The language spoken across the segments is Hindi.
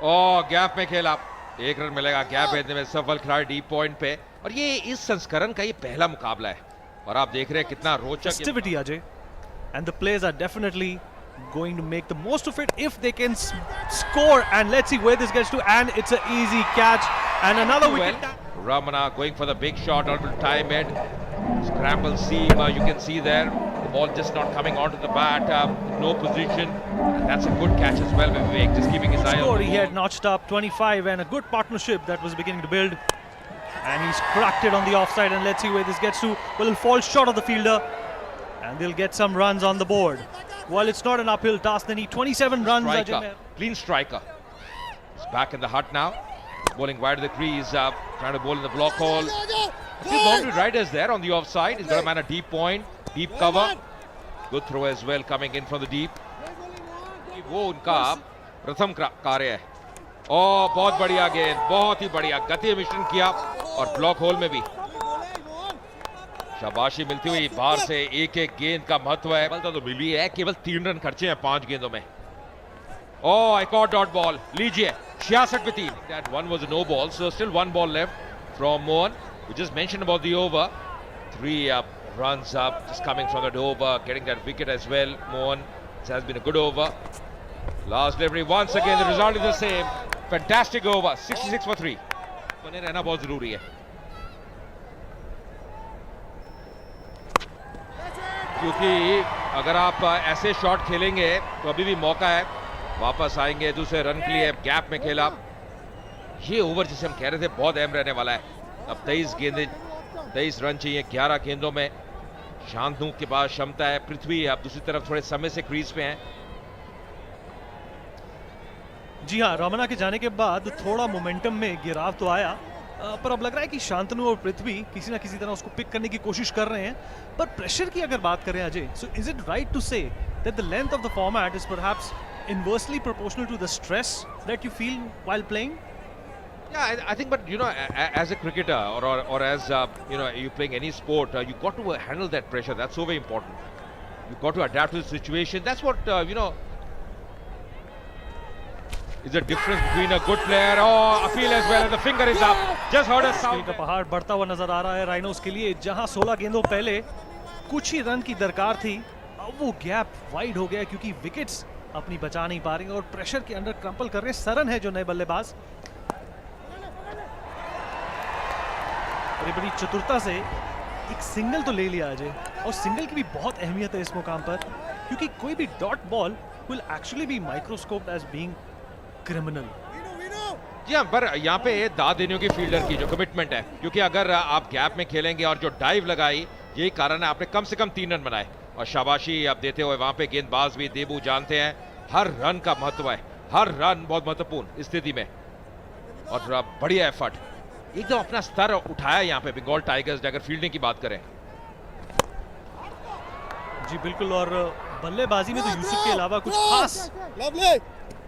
और गैप में खेला, 1 रन मिलेगा गैप भेजने में सफल खिलाड़ी डीप पॉइंट पे। और ये इस संस्करण का ये पहला मुकाबला है और आप देख रहे हैं कितना रोचक festivity, Ajay, and the players are definitely going to make the most of it if they can score. And let's see where this gets to, and it's an easy catch and another wicket. Ramana going for the big shot, unable to time it. Scramble seam, you can see there the ball just not coming onto the bat, no position, and that's a good catch as well by Vivek, just keeping his eye on. He had notched up 25 and a good partnership that was beginning to build, and he's cracked it on the offside. And let's see where this gets to. Well, it'll fall short of the fielder and they'll get some runs on the board. Well, it's not an uphill task. They need 27 runs. Striker, clean striker. He's back in the hut now. He's bowling wide of the crease, trying to bowl in the block hole. A few boundary riders there on the offside. He's got a man a deep point, deep cover. Good throw as well coming in from the deep. वो उनका प्रथम कार्य है। बहुत बढ़िया गेंद, बहुत ही बढ़िया गति मिश्रण किया और ब्लॉक होल में भी शाबाशी मिलती हुई बाहर से। एक एक गेंद का महत्व है, तो मिली है, केवल 3 रन खर्चे हैं 5 गेंदों में। एक और डॉट बॉल लीजिए, 66 पे 3। That one was a no ball, so still 1 ball left from Mohan. We just mentioned about the over. 3 runs up, just coming from that over, getting that wicket as well. Mohan, it has been a good over. Last delivery once again, the result is the same. Fantastic over, 66 for 3. बने रहना बहुत जरूरी है। क्योंकि अगर आप ऐसे शॉट खेलेंगे तो अभी भी मौका है, वापस आएंगे दूसरे रन के लिए। गैप में खेला, ये ओवर जिसे हम कह रहे थे बहुत अहम रहने वाला है। अब 23 रन चाहिए 11 गेंदों में। शांतनु के पास क्षमता है, पृथ्वी अब दूसरी तरफ थोड़े समय से क्रीज पे हैं। जी हाँ, रमना के जाने के बाद थोड़ा मोमेंटम में गिराव तो आया, पर अब लग रहा है कि शांतनु और पृथ्वी किसी ना किसी तरह उसको पिक करने की कोशिश कर रहे हैं। पर प्रेशर की अगर बात करें Ajay, so is it right to say that the length of the format is perhaps inversely proportional to the stress that you feel while playing? Yeah, I think, but you know, as a cricketer or as you're playing any sport, you got to handle that pressure. That's so very important. You got to adapt to the situation. That's what is the difference between a good player. Appeal as well, and the finger is up. Just heard a sound. का पहाड़ बढ़ता हुआ नजर आ रहा है राइनोस के लिए, जहां 16 गेंदों पहले कुछ ही रन की दरकार थी, अब वो गैप वाइड हो गया क्योंकि विकेट्स अपनी बचा नहीं पा रही और प्रेशर के अंडर क्रम्पल कर रहे हैं सरन है जो नए बल्लेबाज। बड़ी चतुरता से एक सिंगल तो ले लिया अजय, और सिंगल की भी बहुत अहमियत है इस मुकाम पर, क्योंकि कोई भी dot ball will actually be microscoped as being criminal. जी हाँ, पर यहाँ पे दाद देने की फील्डर की जो कमिटमेंट है, क्योंकि अगर आप गैप में खेलेंगे और जो डाइव लगाई, यही कारण है आपने कम से कम 3 रन बनाए। और शाबाशी आप देते हुए वहां पे गेंदबाज भी देबू जानते हैं हर रन का महत्व है, हर रन बहुत महत्वपूर्ण स्थिति में। और बढ़िया एफर्ट, एकदम अपना स्तर उठाया यहाँ पे बंगाल टाइगर्स ने अगर फील्डिंग की बात करें। जी बिल्कुल, और बल्लेबाजी में तो यूसुफ के अलावा कुछ खास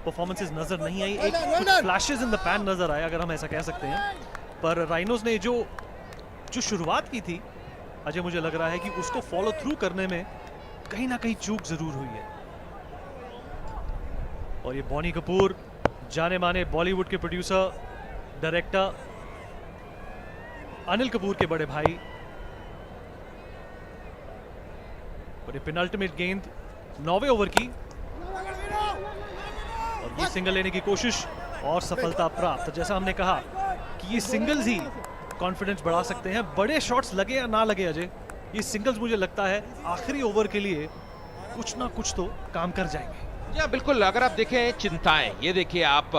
परफॉर्मेंसेस नजर नहीं आई, एक फ्लैशेस इन द पैन नजर आया अगर हम ऐसा कह सकते हैं। पर राइनोज ने जो शुरुआत की थी अजय, मुझे लग रहा है कि उसको फॉलो थ्रू करने में कहीं ना कहीं चूक जरूर हुई है। और ये बॉनी कपूर, जाने माने बॉलीवुड के प्रोड्यूसर डायरेक्टर अनिल कपूर के बड़े भाई, और ये पेनल्टीमेट गेंद 9वें ओवर की, और ये सिंगल लेने की कोशिश और सफलता प्राप्त। जैसा हमने कहा कि ये सिंगल्स ही कॉन्फिडेंस बढ़ा सकते हैं, बड़े शॉट्स लगे या ना लगे अजय, ये सिंगल्स मुझे लगता है आखिरी ओवर के लिए कुछ ना कुछ तो काम कर जाएंगे। या बिल्कुल, अगर आप देखें चिंताएं, ये देखिए आप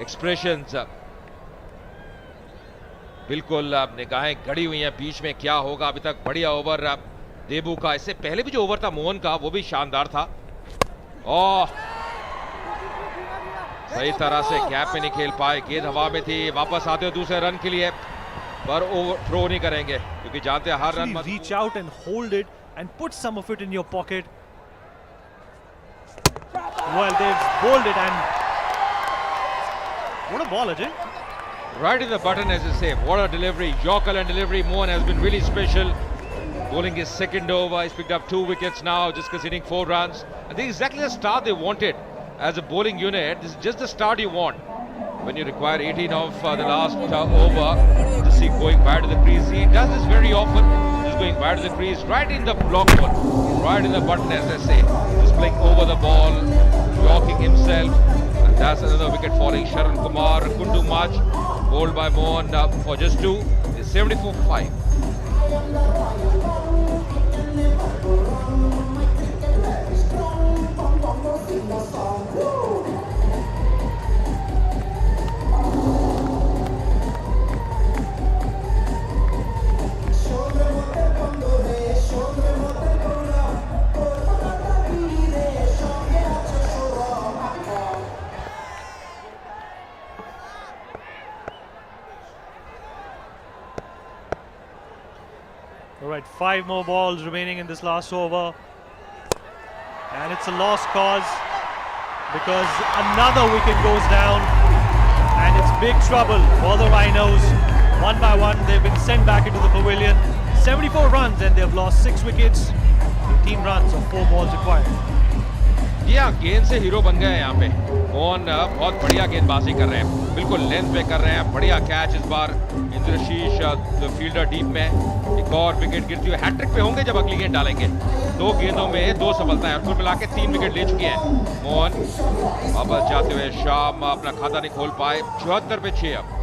एक्सप्रेशंस, बिल्कुल निगाहें गड़ी हुई हैं बीच में, क्या होगा अभी तक। बढ़िया ओवर देबू का, इससे पहले भी जो ओवर था मोहन का वो भी शानदार था। सही तरह से गैप में नहीं खेल पाए, गेंद हवा में थी, वापस आते हो दूसरे रन के लिए, पर ओवर थ्रो नहीं करेंगे क्योंकि जानते हैं हर run. Reach out and hold it and put some of it in your pocket. Well they've bowled it and what a ball Ajay, right in the button as you say. What a delivery, Yorker and delivery. Mohan has been really special, bowling his second over. He's picked up 2 wickets now, just conceding 4 runs. I think exactly the start they wanted. as a bowling unit, this is just the start you want. When you require 18 of the last over to see going wide to the crease. He does this very often. Just going wide to the crease, right in the block one, right in the button, as I say. Just playing over the ball, blocking himself. And that's another wicket falling. Sharan Kumar couldn't do much. Bowled by Mohan for just 2. It's 74 for 5. All right, 5 more balls remaining in this last over. And it's a lost cause because another wicket goes down. And it's big trouble for the Rhinos. One by one, they've been sent back into the pavilion. 74 runs and they've lost 6 wickets. 18 runs of 4 balls required. Yeah, गेंद से हीरो बन गए हैं यहाँ पे। मोहन बहुत बढ़िया गेंदबाजी कर रहे हैं, बिल्कुल लेंथ पे कर रहे हैं, बढ़िया कैच इस बार। इंद्रशीष फील्डर डीप में, एक और विकेट गिरती हुई हैट्रिक पे होंगे जब अगली गेंद डालेंगे। 2 गेंदों में 2 सफलताएं और कुल मिला के 3 विकेट ले चुके हैं मोहन। वापस जाते हुए शाम अपना खाता नहीं खोल पाए। 74 पे 6 अब।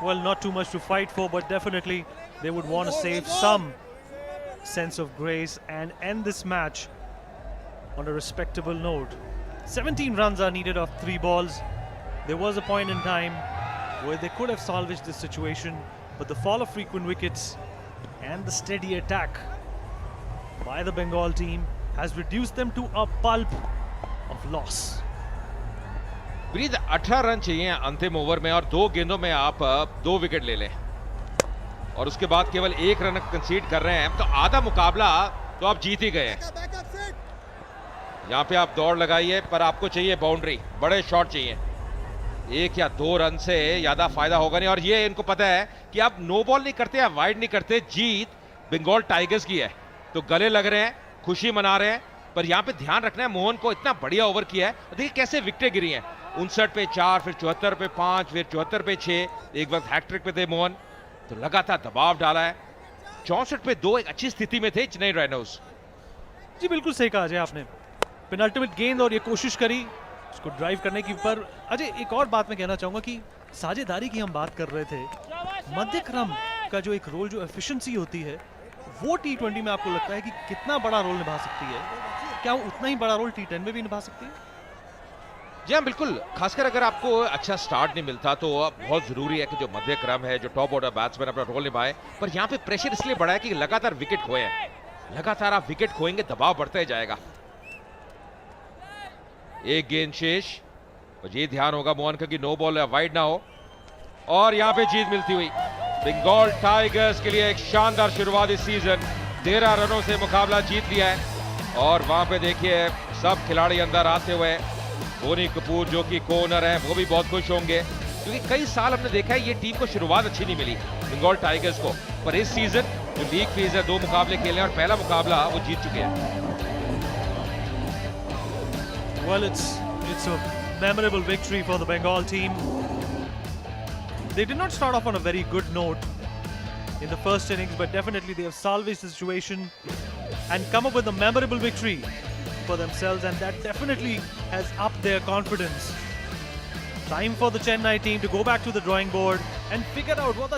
Well, not too much to fight for, but definitely they would want to save some sense of grace and end this match on a respectable note. 17 runs are needed off 3 balls. There was a point in time where they could have salvaged this situation, but the fall of frequent wickets and the steady attack by the Bengal team has reduced them to a pulp of loss. Breathe 18 run चाहिए अंतिम ओवर में और 2 गेंदों में आप 2 विकेट ले लें और उसके बाद केवल 1 रन कंसीड कर रहे हैं तो आधा मुकाबला तो आप जीत ही गए हैं। यहाँ पे आप दौड़ लगाइए पर आपको चाहिए बाउंड्री, बड़े शॉट चाहिए। 1 या 2 रन से ज्यादा फायदा होगा नहीं और ये इनको पता है कि आप नो बॉल नहीं करते, आप वाइड नहीं करते, जीत बंगाल टाइगर्स की है। तो गले लग रहे हैं, खुशी मना रहे हैं, पर यहाँ पे ध्यान रखना है मोहन को इतना बढ़िया ओवर किया है। देखिए कैसे विकेटें गिरी हैं, 59 पे 4, फिर 74 पे 5, फिर 74 पे 6, एक वक्त हैट्रिक पे थे मोहन, तो लगातार दबाव डाला है। 64 पे 2 एक अच्छी स्थिति में थे चेन्नई राइनोस। जी बिल्कुल सही कहा अजय आपने, पेनल्टीमेट गेंद और ये कोशिश करी उसको ड्राइव करने की। पर अजय एक और बात मैं कहना चाहूंगा कि साझेदारी की हम बात कर रहे थे, मध्य क्रम का जो एक रोल, जो एफिशिएंसी होती है, वो T20 में आपको लगता है कि कितना बड़ा रोल निभा सकती है? क्या वो उतना ही बड़ा रोल T10 में भी निभा सकती है? जी हाँ बिल्कुल, खासकर अगर आपको अच्छा स्टार्ट नहीं मिलता तो बहुत जरूरी है कि जो मध्य क्रम है, जो टॉप ऑर्डर बैट्समैन अपना रोल निभाए। पर यहाँ पे प्रेशर इसलिए बढ़ा है कि लगातार विकेट खोए हैं, लगातार आप विकेट खोएंगे दबाव बढ़ता ही जाएगा। 1 गेंद शेष, और ये ध्यान होगा मोहन का कि नो बॉल या वाइड ना हो। और यहाँ पे जीत मिलती हुई बंगाल टाइगर्स के लिए एक शानदार शुरुआत इस सीजन। 13 रनों से मुकाबला जीत लिया है और वहां पे देखिए सब खिलाड़ी अंदर आते हुए, बोनी कपूर जो कि कोनर है वो भी बहुत खुश होंगे क्योंकि कई साल हमने देखा है ये टीम को शुरुआत अच्छी नहीं मिली बंगाल टाइगर्स को, पर इस सीजन जो लीग फेज है 2 मुकाबले खेले और पहला मुकाबला वो जीत चुके हैं। Well, it's a memorable victory for the Bengal team. They did not start off on a very good note in the first innings, but definitely they have salvaged the situation and come up with a memorable victory for themselves, and that definitely has upped their confidence. Time for the Chennai team to go back to the drawing board and figure out what